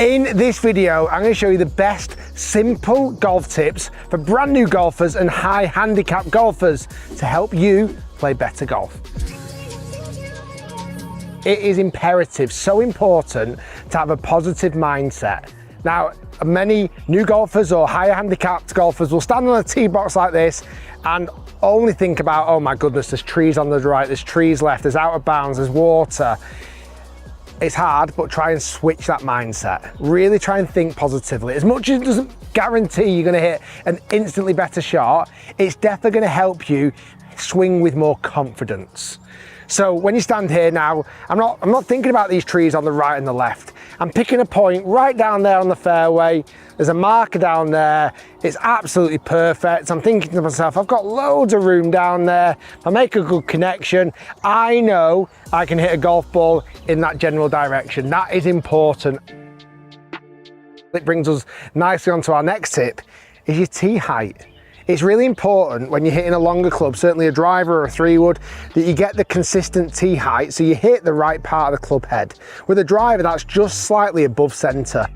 In this video, I'm going to show you the best simple golf tips for brand new golfers and high handicap golfers to help you play better golf. It is imperative, so important to have a positive mindset. Now, many new golfers or higher handicapped golfers will stand on a tee box like this and only think about, oh my goodness, there's trees on the right, there's trees left, there's out of bounds, there's water. It's hard, but try and switch that mindset. Really try and think positively. As much as it doesn't guarantee you're gonna hit an instantly better shot, it's definitely gonna help you swing with more confidence. So when you stand here now, I'm not thinking about these trees on the right and the left. I'm picking a point right down there on the fairway. There's a marker down there. It's absolutely perfect. I'm thinking to myself, I've got loads of room down there. If I make a good connection, I know I can hit a golf ball in that general direction. That is important. It brings us nicely onto our next tip, is your tee height. It's really important when you're hitting a longer club, certainly a driver or a 3-wood, that you get the consistent tee height so you hit the right part of the club head. With a driver, that's just slightly above centre.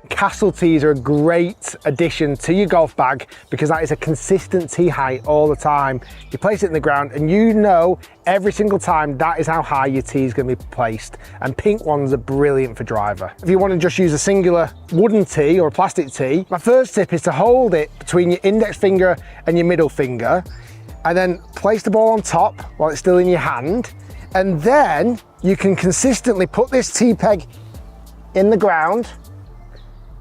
Castle tees are a great addition to your golf bag because that is a consistent tee height all the time. You place it in the ground and you know every single time that is how high your tee is going to be placed. And pink ones are brilliant for driver. If you want to just use a singular wooden tee or a plastic tee, my first tip is to hold it between your index finger and your middle finger and then place the ball on top while it's still in your hand. And then you can consistently put this tee peg in the ground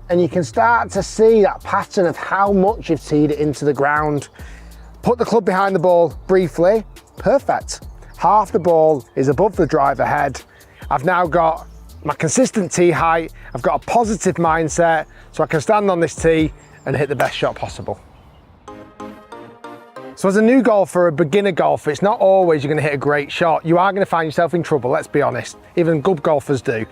and you can start to see that pattern of how much you've teed it into the ground. Put the club behind the ball briefly, perfect. Half the ball is above the driver head. I've now got my consistent tee height, I've got a positive mindset, so I can stand on this tee and hit the best shot possible. So as a new golfer, a beginner golfer, it's not always you're gonna hit a great shot. You are gonna find yourself in trouble, let's be honest. Even good golfers do.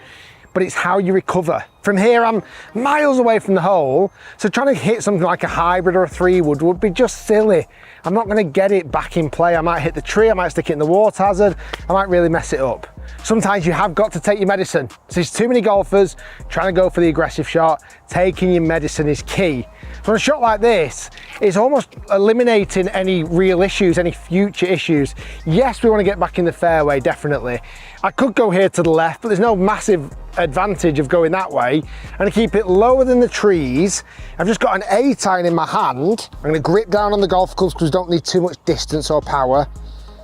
But it's how you recover. From here, I'm miles away from the hole, so trying to hit something like a hybrid or a 3-wood would be just silly. I'm not gonna get it back in play. I might hit the tree, I might stick it in the water hazard, I might really mess it up. Sometimes you have got to take your medicine. So there's too many golfers trying to go for the aggressive shot. Taking your medicine is key. So on a shot like this, it's almost eliminating any real issues, any future issues. Yes, we want to get back in the fairway, definitely. I could go here to the left, but there's no massive advantage of going that way. I'm going to keep it lower than the trees. I've just got an 8-iron in my hand. I'm going to grip down on the golf clubs because we don't need too much distance or power.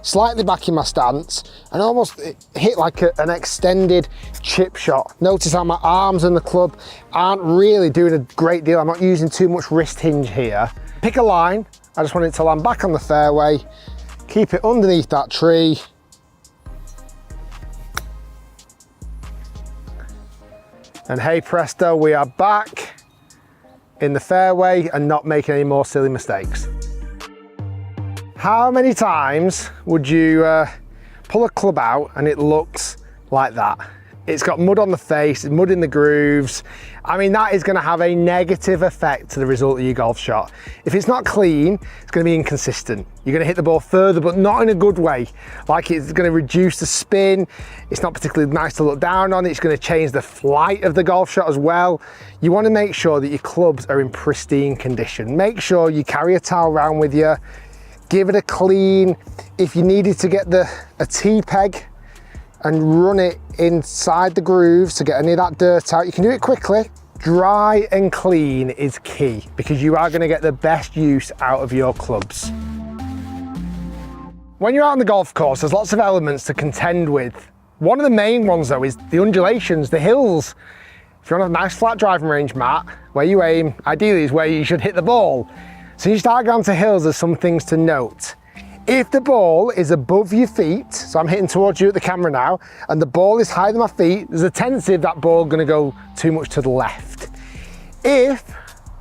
Slightly back in my stance and almost hit like an extended chip shot. Notice how my arms and the club aren't really doing a great deal. I'm not using too much wrist hinge here. Pick a line. I just want it to land back on the fairway. Keep it underneath that tree. And hey presto, we are back in the fairway and not making any more silly mistakes. How many times would you pull a club out and it looks like that? It's got mud on the face, mud in the grooves. I mean, that is going to have a negative effect to the result of your golf shot. If it's not clean, it's going to be inconsistent. You're going to hit the ball further, but not in a good way. Like it's going to reduce the spin. It's not particularly nice to look down on. It's going to change the flight of the golf shot as well. You want to make sure that your clubs are in pristine condition. Make sure you carry a towel around with you. Give it a clean. If you needed to get a tee peg and run it inside the grooves to get any of that dirt out, you can do it quickly. Dry and clean is key because you are going to get the best use out of your clubs. When you're out on the golf course, there's lots of elements to contend with. One of the main ones though is the undulations, the hills. If you're on a nice flat driving range, Matt, where you aim ideally is where you should hit the ball. So you start going to hills, there's some things to note. If the ball is above your feet, so I'm hitting towards you at the camera now, and the ball is higher than my feet, there's a tendency of that ball going to go too much to the left. If,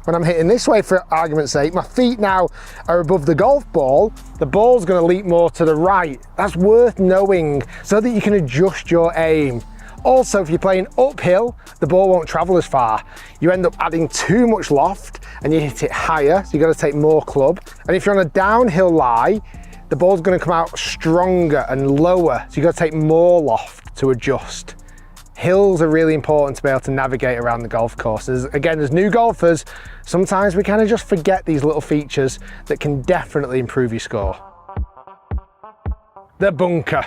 when I'm hitting this way for argument's sake, my feet now are above the golf ball, the ball's going to leap more to the right. That's worth knowing so that you can adjust your aim. Also, if you're playing uphill, the ball won't travel as far. You end up adding too much loft and you hit it higher, so you've got to take more club. And if you're on a downhill lie, the ball's going to come out stronger and lower, so you've got to take more loft to adjust. Hills are really important to be able to navigate around the golf courses. Again, as new golfers, sometimes we kind of just forget these little features that can definitely improve your score. The bunker.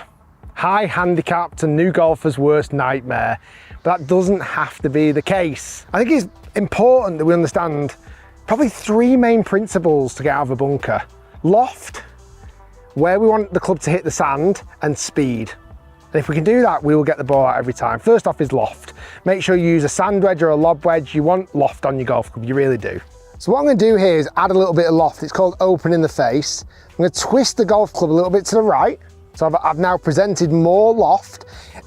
High handicapped and new golfers' worst nightmare, but that doesn't have to be the case. I think it's important that we understand probably three main principles to get out of a bunker. Loft, where we want the club to hit the sand, and speed. And if we can do that, we will get the ball out every time. First off is loft. Make sure you use a sand wedge or a lob wedge. You want loft on your golf club, you really do. So what I'm going to do here is add a little bit of loft. It's called open in the face. I'm going to twist the golf club a little bit to the right. So I've now presented more loft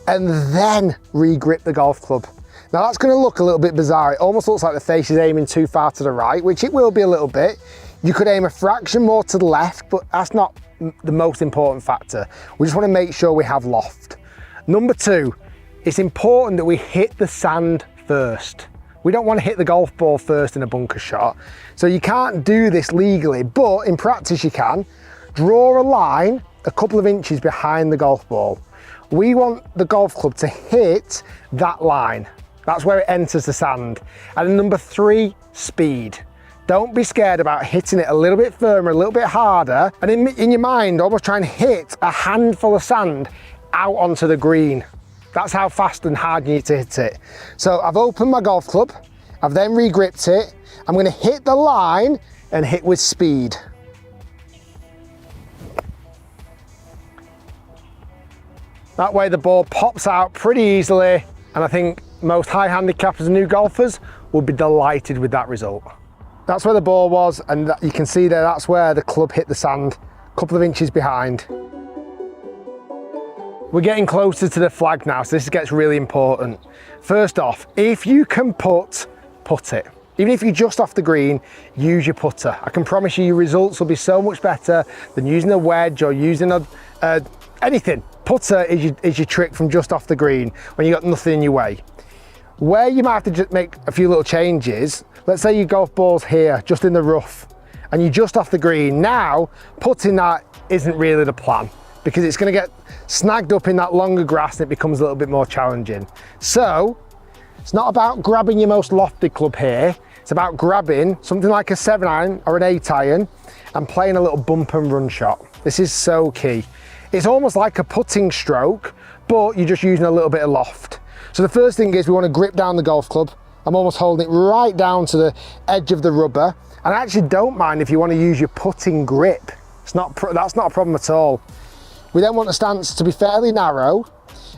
and then re-grip the golf club. Now that's going to look a little bit bizarre. It almost looks like the face is aiming too far to the right, which it will be a little bit. You could aim a fraction more to the left, but that's not the most important factor. We just want to make sure we have loft. Number two, it's important that we hit the sand first. We don't want to hit the golf ball first in a bunker shot. So you can't do this legally, but in practice you can. Draw a line a couple of inches behind the golf ball. We want the golf club to hit that line. That's where it enters the sand. And then number three, speed. Don't be scared about hitting it a little bit firmer, a little bit harder, and in your mind, almost try and hit a handful of sand out onto the green. That's how fast and hard you need to hit it. So I've opened my golf club, I've then re-gripped it. I'm going to hit the line and hit with speed. That way the ball pops out pretty easily, and I think most high handicappers and new golfers will be delighted with that result. That's where the ball was, and you can see there, that's where the club hit the sand, a couple of inches behind. We're getting closer to the flag now, so this gets really important. First off, if you can putt it. Even if you're just off the green, use your putter. I can promise you your results will be so much better than using a wedge or using anything. Putter is your trick from just off the green when you got nothing in your way. Where you might have to just make a few little changes, let's say your golf ball's here, just in the rough, and you're just off the green. Now, putting that isn't really the plan, because it's going to get snagged up in that longer grass and it becomes a little bit more challenging. So, it's not about grabbing your most lofted club here, it's about grabbing something like a 7-iron or an 8-iron and playing a little bump and run shot. This is so key. It's almost like a putting stroke, but you're just using a little bit of loft. So the first thing is we want to grip down the golf club. I'm almost holding it right down to the edge of the rubber. And I actually don't mind if you want to use your putting grip. That's not a problem at all. We then want the stance to be fairly narrow.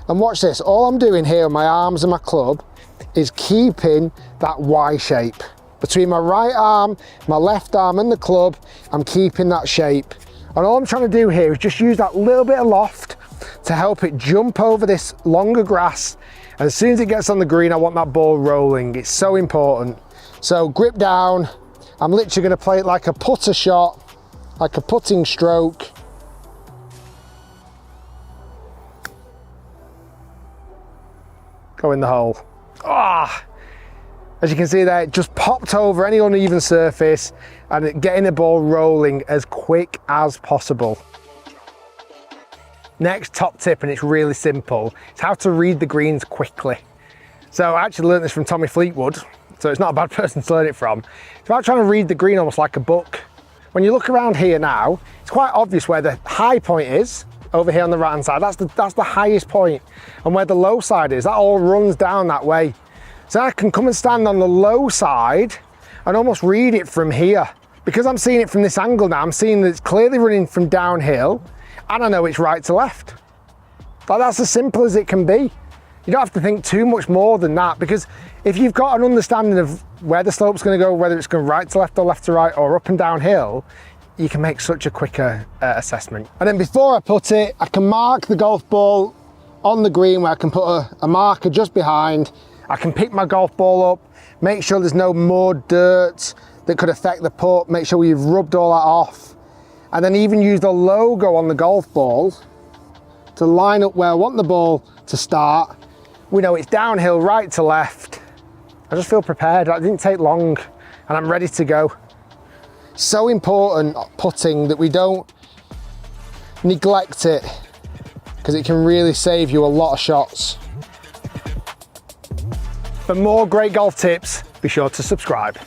And watch this, all I'm doing here with my arms and my club is keeping that Y shape. Between my right arm, my left arm and the club, I'm keeping that shape. And all I'm trying to do here is just use that little bit of loft to help it jump over this longer grass. And as soon as it gets on the green, I want that ball rolling. It's so important. So grip down. I'm literally going to play it like a putter shot, like a putting stroke. Go in the hole. Ah! As you can see there, it just popped over any uneven surface and getting the ball rolling as quick as possible. Next top tip, and it's really simple, it's how to read the greens quickly. So I actually learned this from Tommy Fleetwood, so it's not a bad person to learn it from. It's about trying to read the green almost like a book. When you look around here now, it's quite obvious where the high point is, over here on the right hand side. That's the highest point. And where the low side is, that all runs down that way. So I can come and stand on the low side and almost read it from here. Because I'm seeing it from this angle now, I'm seeing that it's clearly running from downhill, and I know it's right to left. Like, that's as simple as it can be. You don't have to think too much more than that, because if you've got an understanding of where the slope's going to go, whether it's going right to left or left to right or up and downhill, you can make such a quicker assessment. And then before I put it, I can mark the golf ball on the green where I can put a marker just behind. I can pick my golf ball up, make sure there's no mud, dirt that could affect the putt, make sure we've rubbed all that off. And then even use the logo on the golf ball to line up where I want the ball to start. We know it's downhill, right to left. I just feel prepared. It didn't take long and I'm ready to go. So important putting that we don't neglect it, because it can really save you a lot of shots. For more great golf tips, be sure to subscribe.